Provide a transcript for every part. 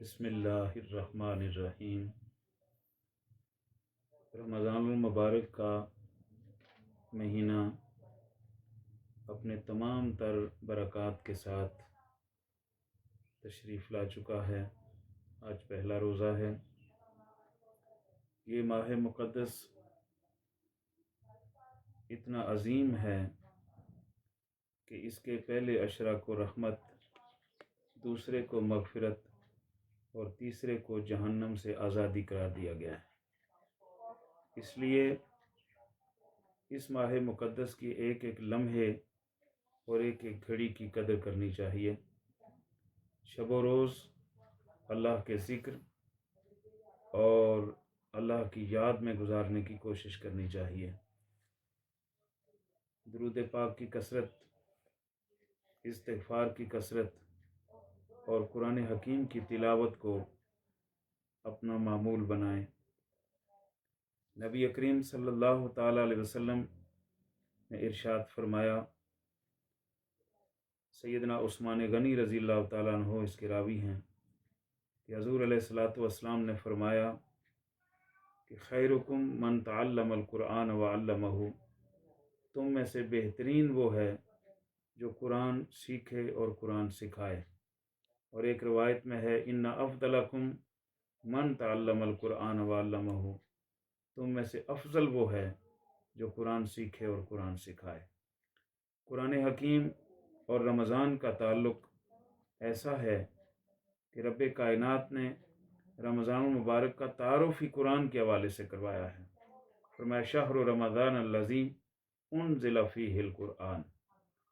بسم اللہ الرحمن الرحیم۔ رمضان المبارک کا مہینہ اپنے تمام تر برکات کے ساتھ تشریف لا چکا ہے۔ آج پہلا روزہ ہے۔ یہ ماہ مقدس اتنا عظیم ہے کہ اس کے پہلے عشرہ کو رحمت، دوسرے کو مغفرت اور تیسرے کو جہنم سے آزادی قرار دیا گیا ہے۔ اس لیے اس ماہ مقدس کی ایک ایک لمحے اور ایک ایک گھڑی کی قدر کرنی چاہیے۔ شب و روز اللہ کے ذکر اور اللہ کی یاد میں گزارنے کی کوشش کرنی چاہیے۔ درود پاک کی کثرت، استغفار کی کثرت اور قرآن حکیم کی تلاوت کو اپنا معمول بنائیں۔ نبی کریم صلی اللہ تعالیٰ علیہ وسلم نے ارشاد فرمایا، سیدنا عثمان غنی رضی اللہ تعالیٰ عنہ اس کے راوی ہیں کہ حضور علیہ الصلوۃ والسلام نے فرمایا کہ خیرکم من تعلم القرآن وعلمہ، تم میں سے بہترین وہ ہے جو قرآن سیکھے اور قرآن سکھائے۔ اور ایک روایت میں ہے، ان افضلکم من تعلم القرآن وعلمہ، تم میں سے افضل وہ ہے جو قرآن سیکھے اور قرآن سکھائے۔ قرآن حکیم اور رمضان کا تعلق ایسا ہے کہ رب کائنات نے رمضان المبارک کا تعارف ہی قرآن کے حوالے سے کروایا ہے۔ فرمایا، شہر رمضان الذی انزل فیہ القرآن،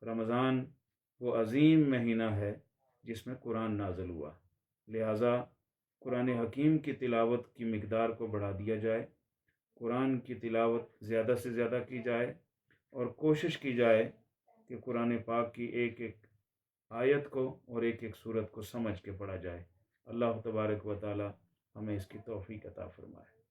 رمضان وہ عظیم مہینہ ہے جس میں قرآن نازل ہوا، لہٰذا قرآن حکیم کی تلاوت کی مقدار کو بڑھا دیا جائے، قرآن کی تلاوت زیادہ سے زیادہ کی جائے اور کوشش کی جائے کہ قرآن پاک کی ایک ایک آیت کو اور ایک ایک سورت کو سمجھ کے پڑھا جائے۔ اللہ تبارک و تعالی ہمیں اس کی توفیق عطا فرمائے۔